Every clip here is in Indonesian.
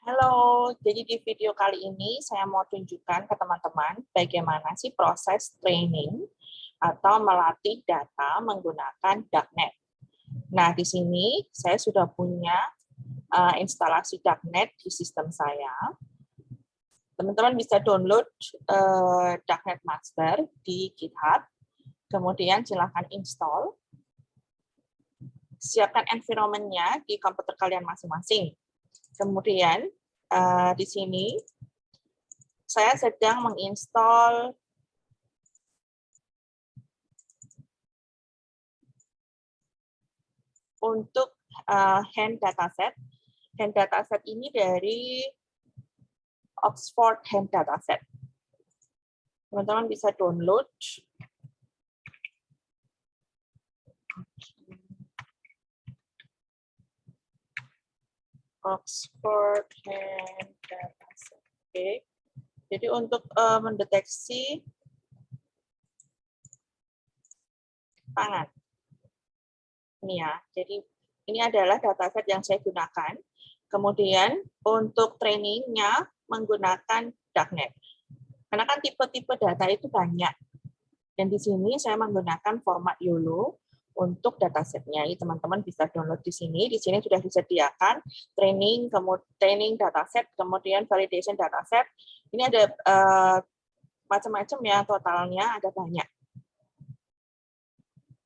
Halo, jadi di video kali ini saya mau tunjukkan ke teman-teman bagaimana sih proses training atau melatih data menggunakan darknet. Nah, di sini saya sudah punya instalasi darknet di sistem saya. Teman-teman bisa download darknet master di GitHub, kemudian silahkan install. Siapkan environment-nya di komputer kalian masing-masing. Kemudian di sini saya sedang menginstal untuk hand dataset. Hand dataset ini dari Oxford Hand Dataset. Teman-teman bisa download. Oxford Hand Dataset. Oke. Jadi untuk mendeteksi tangan. Ini ya. Jadi ini adalah dataset yang saya gunakan. Kemudian untuk trainingnya menggunakan darknet. Karena kan tipe-tipe data itu banyak. Dan di sini saya menggunakan format YOLO untuk datasetnya. Teman-teman bisa download di sini. Di sini sudah disediakan training, training dataset, kemudian validation dataset. Ini ada macam-macam ya, totalnya ada banyak.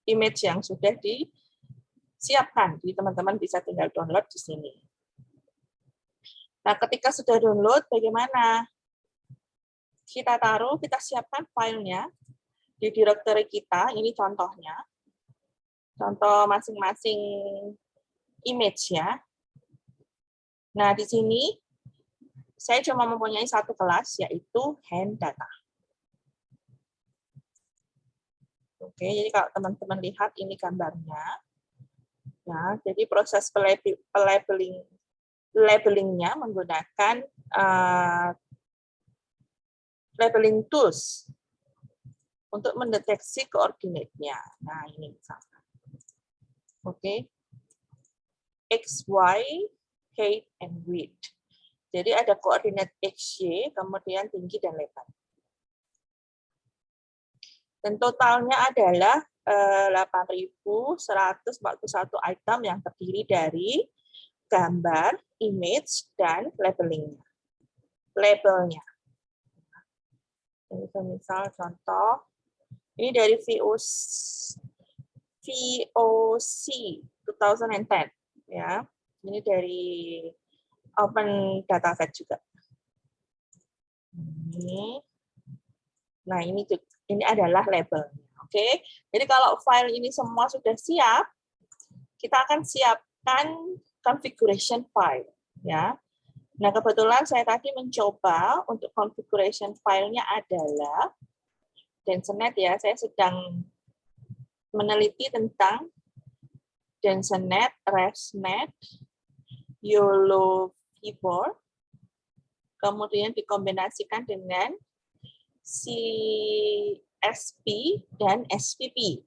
Image yang sudah disiapkan, jadi teman-teman bisa tinggal download di sini. Nah, ketika sudah download, bagaimana? Kita taruh, kita siapkan filenya di directory kita, ini contohnya. Contoh masing-masing image ya. Nah, di sini saya cuma mempunyai satu kelas, yaitu hand data. Oke, jadi kalau teman-teman lihat ini gambarnya. Ya, jadi proses labelingnya menggunakan labeling tools untuk mendeteksi koordinatnya. Nah, ini misalkan. Oke. X, Y, height, and width. Jadi ada koordinat X, Y, kemudian tinggi dan lebar. Dan totalnya adalah 8.141 item yang terdiri dari gambar, image, dan labelingnya. Labelnya. Ini misal contoh, ini dari VOC 2010 ya. Ini dari Open Dataset juga. Nah, ini adalah labelnya. Oke. Jadi kalau file ini semua sudah siap, kita akan siapkan configuration file ya. Nah, kebetulan saya tadi mencoba untuk configuration filenya adalah Densenet ya. Saya sedang meneliti tentang Densenet, ResNet, YOLO keyboard, kemudian dikombinasikan dengan CSP dan SPP.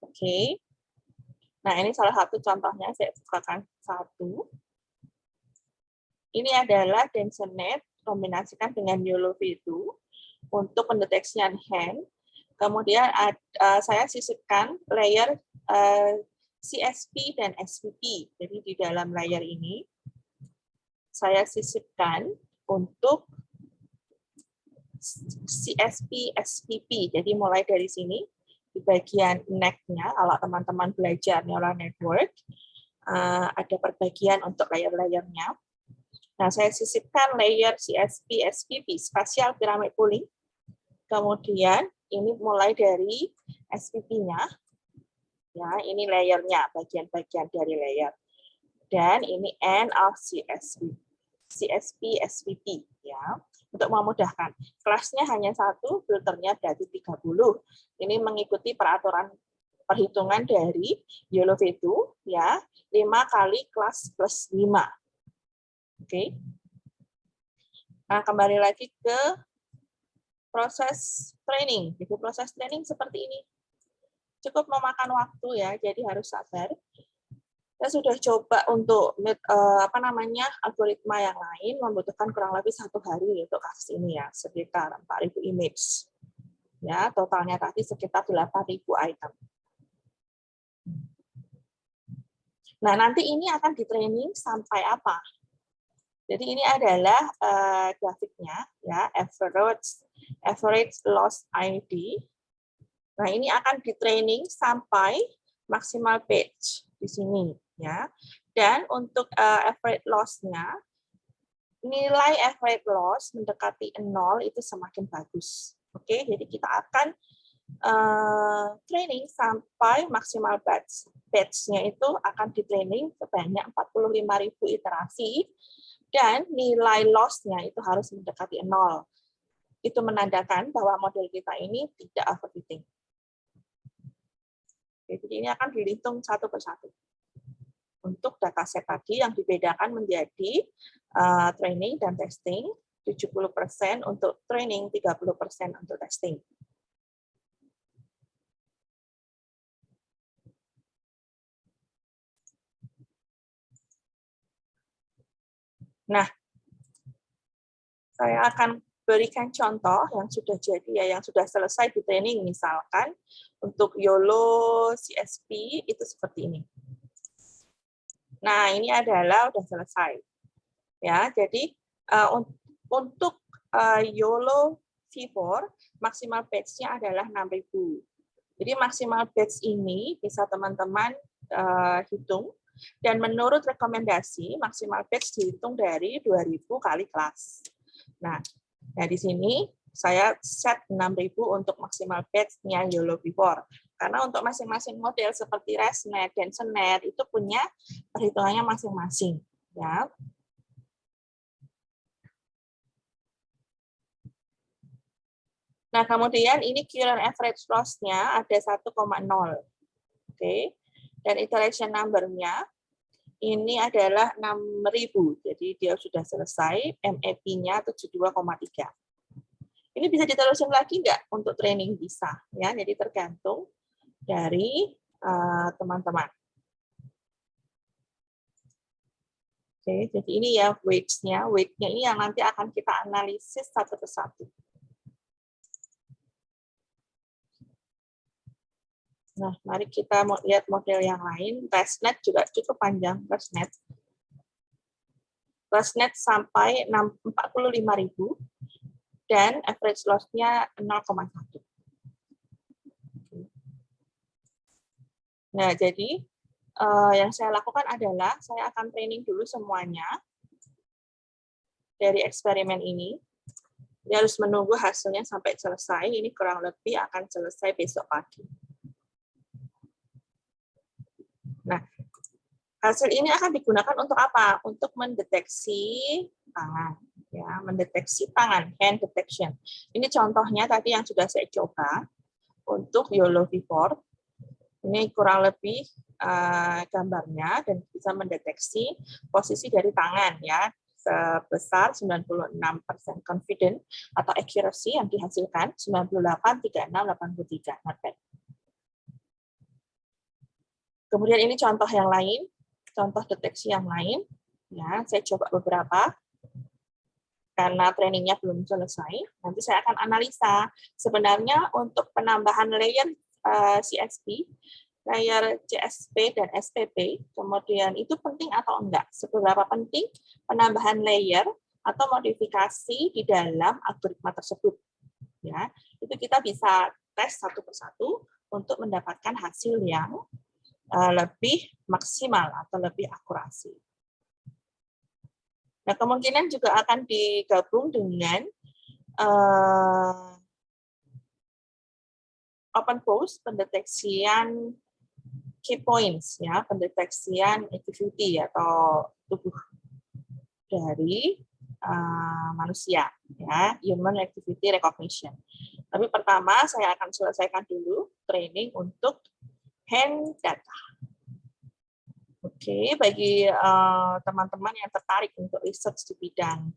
Oke. Nah, ini salah satu contohnya, saya bukakan satu. Ini adalah Densenet kombinasikan dengan YOLO V2 untuk pendeteksian hand. Kemudian saya sisipkan layer CSP dan SPP. Jadi di dalam layer ini saya sisipkan untuk CSP, SPP. Jadi mulai dari sini di bagian neck-nya, kalau teman-teman belajar neural network, ada perbagian untuk layer-layernya. Nah, saya sisipkan layer CSP, SPP, spatial pyramid pooling. Kemudian ini mulai dari SPP-nya, ya, ini layernya, bagian-bagian dari layer. Dan ini end of CSP, SPP, ya. Untuk memudahkan, kelasnya hanya satu, filternya berarti 30. Ini mengikuti peraturan perhitungan dari YOLO V2, ya, 5 kali kelas plus 5. Oke. Nah, kembali lagi ke proses training. Jadi proses training seperti ini. Cukup memakan waktu ya, jadi harus sabar. Saya sudah coba untuk algoritma yang lain, membutuhkan kurang lebih 1 hari untuk kasus ini ya, sekitar 4.000 image. Ya, totalnya tadi sekitar 8.000 item. Nah, nanti ini akan di-training sampai apa? Jadi ini adalah grafiknya, ya, average loss ID. Nah, ini akan di-training sampai maksimal page di sini, ya. Dan untuk average loss-nya, nilai average loss mendekati 0 itu semakin bagus. Oke, jadi kita akan training sampai maksimal batch-nya itu akan di-training sebanyak 45.000 iterasi, dan nilai loss-nya itu harus mendekati 0. Itu menandakan bahwa model kita ini tidak overfitting. Jadi ini akan dihitung satu persatu. Untuk dataset tadi yang dibedakan menjadi training dan testing, 70% untuk training, 30% untuk testing. Nah, saya akan berikan contoh yang sudah jadi, ya, yang sudah selesai di training. Misalkan untuk YOLO CSP itu seperti ini. Nah, ini adalah sudah selesai. Ya, jadi untuk YOLO V4 maksimal batch-nya adalah 6.000. Jadi maksimal batch ini bisa teman-teman hitung, dan menurut rekomendasi maksimal batch dihitung dari 2.000 kali kelas. Nah, di sini saya set 6.000 untuk maksimal batch-nya YOLO V4. Karena untuk masing-masing model seperti ResNet dan SNet itu punya perhitungannya masing-masing, ya. Nah, kemudian ini current average loss-nya ada 1,0. Oke. Dan iteration number-nya ini adalah 6.000. Jadi dia sudah selesai, MAP-nya 72,3. Ini bisa diterusin lagi nggak untuk training? Bisa, ya. Jadi tergantung dari teman-teman. Oke, jadi ini ya weights-nya. Weight-nya ini yang nanti akan kita analisis satu persatu. Nah, mari kita mau lihat model yang lain. ResNet juga cukup panjang, ResNet. ResNet sampai 45.000 dan average loss-nya 0,1. Nah, jadi yang saya lakukan adalah saya akan training dulu semuanya dari eksperimen ini. Dia harus menunggu hasilnya sampai selesai. Ini kurang lebih akan selesai besok pagi. Nah, hasil ini akan digunakan untuk apa? Untuk mendeteksi tangan, ya, mendeteksi tangan, hand detection. Ini contohnya tadi yang sudah saya coba untuk YOLO V4. Ini kurang lebih gambarnya, dan bisa mendeteksi posisi dari tangan, ya, sebesar 96% confident atau accuracy yang dihasilkan 98, 36, 83. Not bad. Kemudian ini contoh yang lain, contoh deteksi yang lain. Ya, saya coba beberapa karena trainingnya belum selesai. Nanti saya akan analisa sebenarnya untuk penambahan layer CSP, layer CSP dan SPP, kemudian itu penting atau enggak? Seberapa penting penambahan layer atau modifikasi di dalam algoritma tersebut? Ya, itu kita bisa tes satu persatu untuk mendapatkan hasil yang lebih maksimal atau lebih akurasi. Nah, kemungkinan juga akan digabung dengan open pose, pendeteksian key points, ya, pendeteksian activity atau tubuh dari manusia, ya, human activity recognition. Tapi pertama saya akan selesaikan dulu training untuk hand data. Oke, bagi teman-teman yang tertarik untuk research di bidang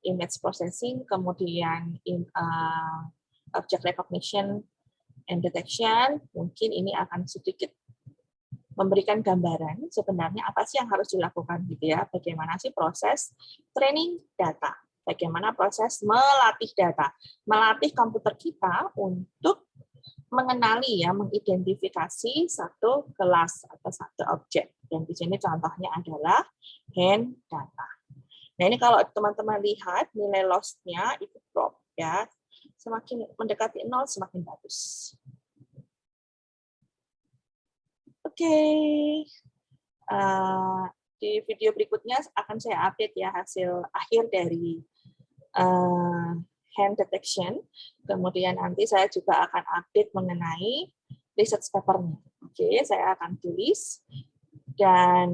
image processing, kemudian object recognition and detection, mungkin ini akan sedikit memberikan gambaran sebenarnya apa sih yang harus dilakukan gitu ya, bagaimana sih proses training data, bagaimana proses melatih data, melatih komputer kita untuk mengenali ya, mengidentifikasi satu kelas atau satu objek. Dan di sini contohnya adalah hand data. Nah, ini kalau teman-teman lihat nilai loss-nya itu drop ya. Semakin mendekati 0 semakin bagus. Oke. Di video berikutnya akan saya update ya hasil akhir dari hand detection. Kemudian nanti saya juga akan update mengenai research paper-nya. Oke, saya akan tulis dan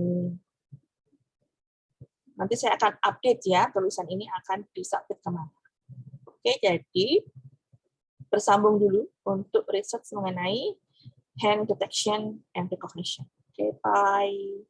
nanti saya akan update ya tulisan ini akan disubmit kemana. Oke, jadi bersambung dulu untuk research mengenai hand detection and recognition. Oke, bye.